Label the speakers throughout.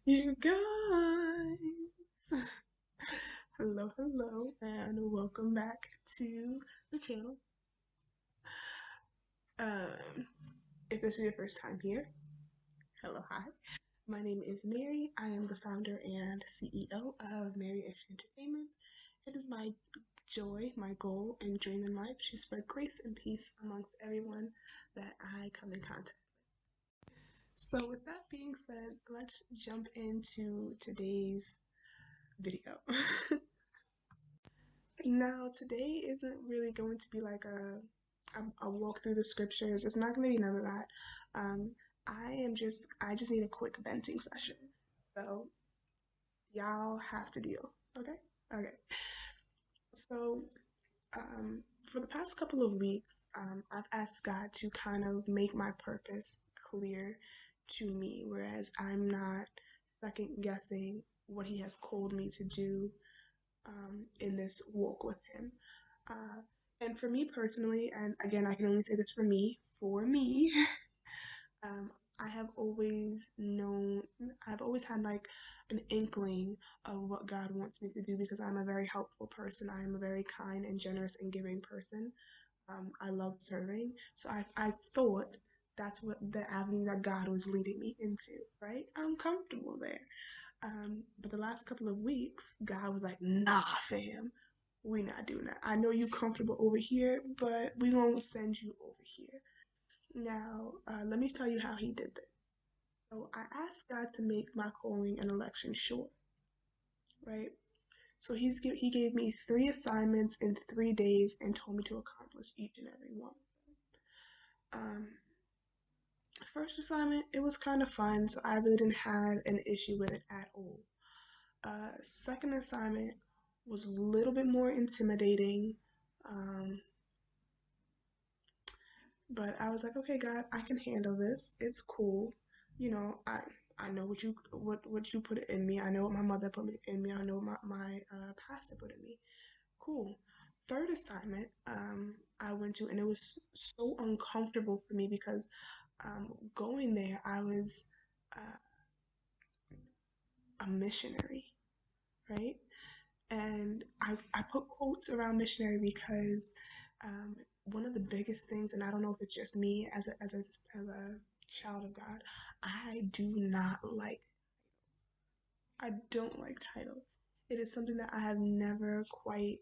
Speaker 1: You guys! Hello, hello, and welcome back to the channel. Um, if this is your first time here, hello, hi. My name is Mary. I am the founder and CEO of Mary-ish Entertainment. It is my joy, my goal, and dream in life to spread grace and peace amongst everyone that I come in contact. So, with that being said, let's jump into today's video. Now, today isn't really going to be like a walk through the scriptures. It's not going to be none of that. Um, I just need a quick venting session. So y'all have to deal. Okay? Okay. So, for the past couple of weeks, I've asked God to kind of make my purpose clear to me, whereas I'm not second guessing what He has called me to do in this walk with Him. Uh, and for me personally, and again, I can only say this for me, um, I have always known, I've always had like an inkling of what God wants me to do because I'm a very helpful person. I am a very kind and generous and giving person. I love serving. So I thought that's what the avenue that God was leading me into, right? I'm comfortable there. But the last couple of weeks, God was like, nah, fam, we not doing that. I know you comfortable over here, but we gonna send you over here. Now, let me tell you how he did this. So I asked God to make my calling and election short, right? So he gave me 3 assignments in 3 days and told me to accomplish each and every one. Um, First assignment, it was kind of fun, so I really didn't have an issue with it at all. Second assignment was a little bit more intimidating, um, but I was like, okay, God, I can handle this. It's cool. You know, I know what you put in me. I know what my mother put in me. I know what my pastor put in me. Cool. Third assignment, I went to, and it was so uncomfortable for me because going there, I was uh, a missionary, right? And I put quotes around missionary because one of the biggest things, and I don't know if it's just me as a child of God, I do not like, I don't like titles. It is something that I have never quite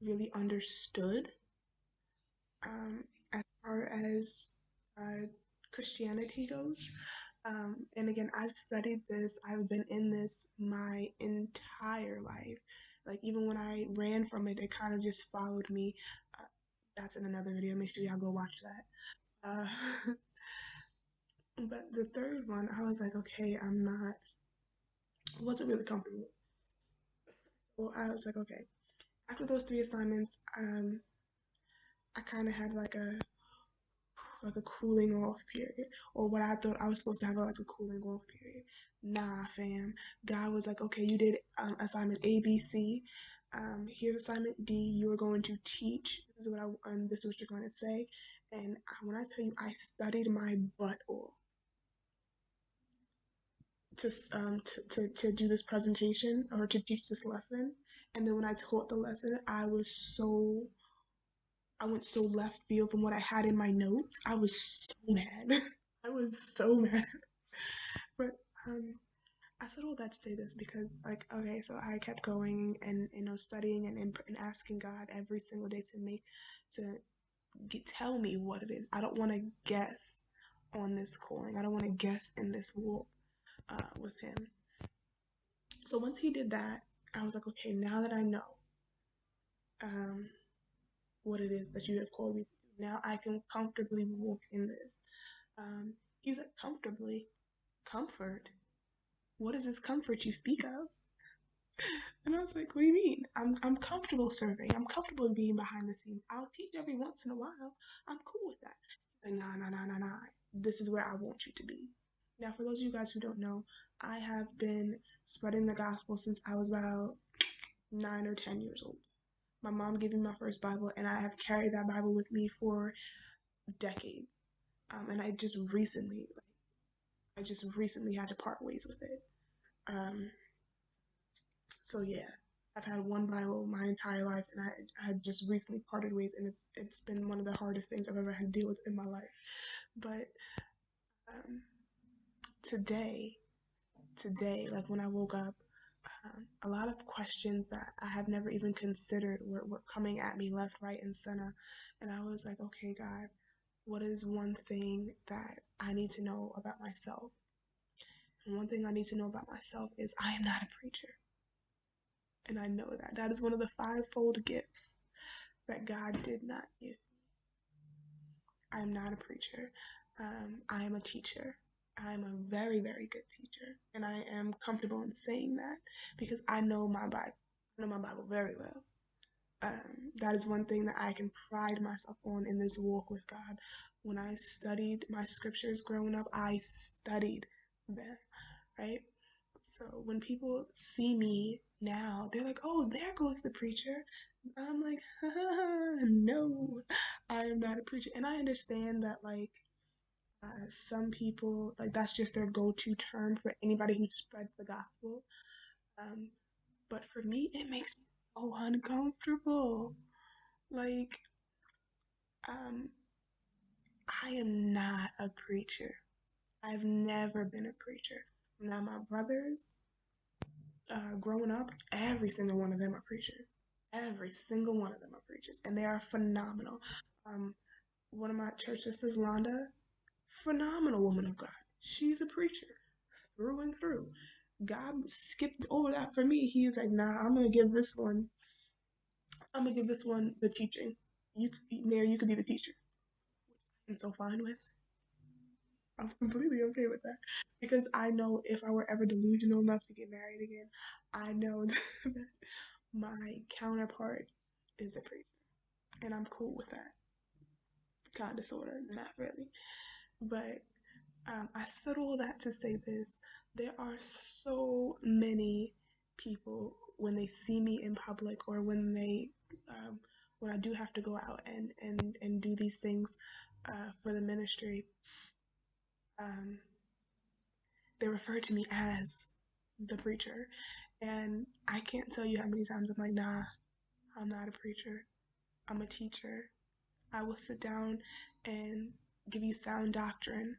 Speaker 1: really understood um, as far as uh, Christianity goes. And again, I've studied this, I've been in this my entire life. Like, even when I ran from it, it kind of just followed me. Uh, that's in another video. Make sure y'all go watch that. But the third one, I was like, okay, wasn't really comfortable. So I was like, okay. After those 3 assignments, I kind of had like a cooling off period, or what I thought I was supposed to have like a cooling off period. Nah, fam. God was like, okay, you did assignment A, B, C. Here's assignment D. You are going to teach. This is what this is what you're going to say. And when I tell you, I studied my butt off to do this presentation or to teach this lesson. And then when I taught the lesson, I went so left field from what I had in my notes. I was so mad. I was so mad. But I said all that to say this because, like, okay, so I kept going and studying and asking God every single day to tell me what it is. I don't want to guess on this calling. I don't want to guess in this walk with Him. So once He did that, I was like, okay, now that I know um, what it is that you have called me to do, now I can comfortably walk in this. He's like, comfortably, comfort. What is this comfort you speak of? And I was like, what do you mean? I'm comfortable serving. I'm comfortable being behind the scenes. I'll teach every once in a while. I'm cool with that. He's like, nah, nah, nah, nah, nah. This is where I want you to be. Now, for those of you guys who don't know, I have been spreading the gospel since I was about 9 or 10 years old. My mom gave me my first Bible, and I have carried that Bible with me for decades. And I just recently had to part ways with it. Um, so yeah, I've had one Bible my entire life, and I had just recently parted ways, and it's been one of the hardest things I've ever had to deal with in my life. But um, today, like when I woke up, a lot of questions that I have never even considered were coming at me left, right, and center, and I was like, okay, God, what is one thing that I need to know about myself? And one thing I need to know about myself is I am not a preacher. And I know that. That is one of the fivefold gifts that God did not give. I am not a preacher. I am a teacher. I am a very, very good teacher. And I am comfortable in saying that because I know my Bible. I know my Bible very well. That is one thing that I can pride myself on in this walk with God. When I studied my scriptures growing up, I studied them, right? So when people see me now, they're like, oh, there goes the preacher. I'm like, no, I am not a preacher. And I understand that, like, some people, like, that's just their go to term for anybody who spreads the gospel. Um, but for me, it makes me so uncomfortable. Like, um, I am not a preacher. I've never been a preacher. Now, my brothers, growing up, every single one of them are preachers. Every single one of them are preachers, and they are phenomenal. Um, one of my church sisters, Londa, phenomenal woman of God. She's a preacher through and through. God skipped over that for me. He was like, "Nah, I'm gonna give this one. I'm gonna give this one the teaching. You, Mary, you could be the teacher." I'm so fine with. I'm completely okay with that because I know if I were ever delusional enough to get married again, I know that my counterpart is a preacher, and I'm cool with that. Kind of, sort of, not really. But I said all that to say this. There are so many people when they see me in public or when I do have to go out and do these things for the ministry, um, they refer to me as the preacher. And I can't tell you how many times I'm like, nah, I'm not a preacher. I'm a teacher. I will sit down and give you sound doctrine.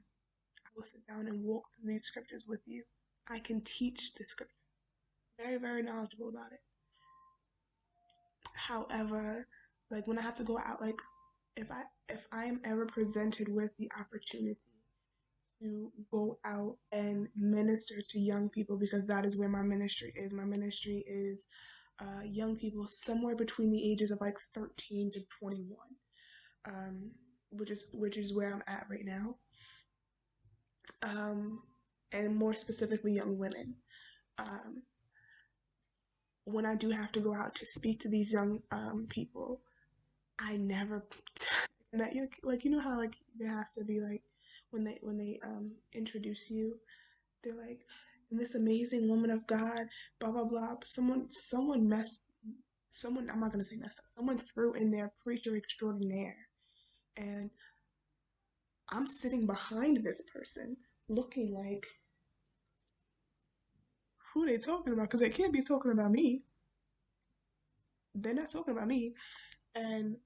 Speaker 1: I will sit down and walk through these scriptures with you. I can teach the scripture. Very, very knowledgeable about it. However, like when I have to go out, like if I am ever presented with the opportunity to go out and minister to young people, because that is where my ministry is. My ministry is young people somewhere between the ages of like 13 to 21, um, which is where I'm at right now, um, and more specifically, young women. Um, when I do have to go out to speak to these young people, I never that like you know how like they have to be like when they introduce you, they're like, and this amazing woman of God, blah blah blah. Someone, I'm not gonna say messed up. Someone threw in their preacher extraordinaire, and I'm sitting behind this person, looking like, who are they talking about? Because they can't be talking about me. They're not talking about me. And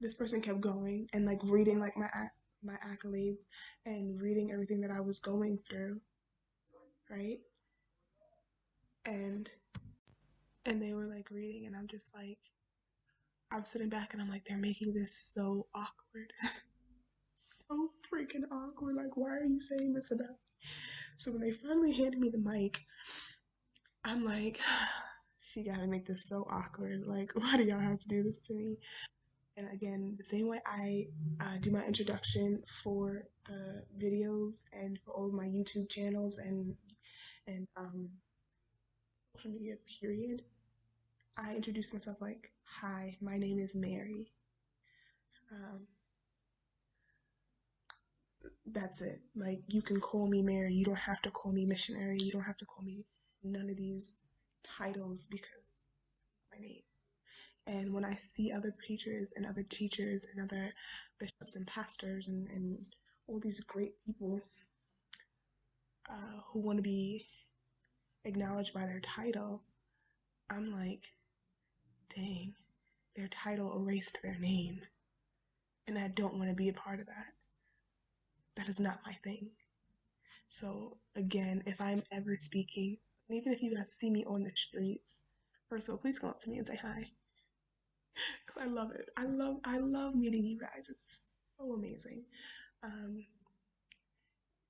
Speaker 1: this person kept going and like reading like my accolades and reading everything that I was going through, right? And and they were like reading, and I'm just like, I'm sitting back and I'm like, they're making this so awkward. So freaking awkward. Like, why are you saying this about me? So when they finally handed me the mic, I'm like, she gotta make this so awkward. Like, why do y'all have to do this to me? And again, the same way I do my introduction for the videos and for all of my YouTube channels and social media, period, I introduce myself like, "Hi, my name is Mary." Um, that's it. Like, you can call me Mary. You don't have to call me missionary. You don't have to call me none of these titles because of my name. And when I see other preachers and other teachers and other bishops and pastors and all these great people who want to be acknowledged by their title, I'm like, dang, their title erased their name. And I don't want to be a part of that. That is not my thing. So, again, if I'm ever speaking, even if you guys see me on the streets, first of all, please come up to me and say hi. Because I love it. I love meeting you guys. It's so amazing. Um,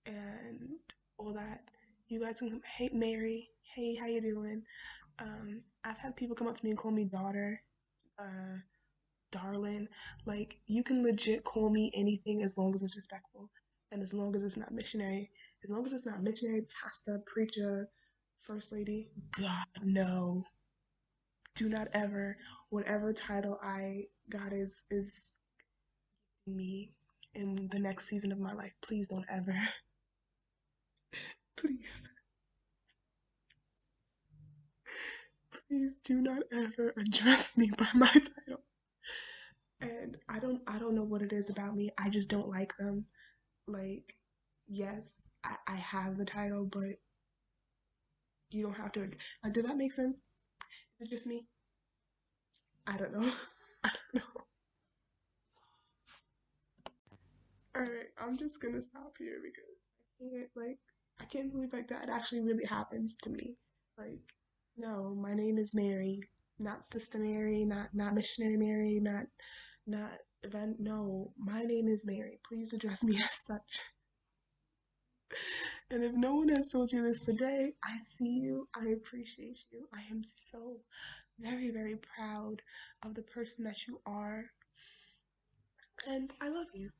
Speaker 1: and all that. You guys can, hey, Mary. Hey, how you doing? I've had people come up to me and call me daughter, uh, darling. Like, you can legit call me anything as long as it's respectful and as long as it's not missionary. As long as it's not missionary, pastor, preacher, first lady. God, no. Do not ever, whatever title I God is me in the next season of my life, please don't ever, please, please do not ever address me by my title. And I don't know what it is about me. I just don't like them. Like, yes, I have the title, but you don't have to. Like, does that make sense? Is it just me? I don't know. I don't know. All right, I'm just gonna stop here because I can't believe like that actually really happens to me. Like, no, my name is Mary, not Sister Mary, not Missionary Mary, not event. No, my name is Mary. Please address me as such. And if no one has told you this today, I see you. I appreciate you. I am so very, very proud of the person that you are. And I love you.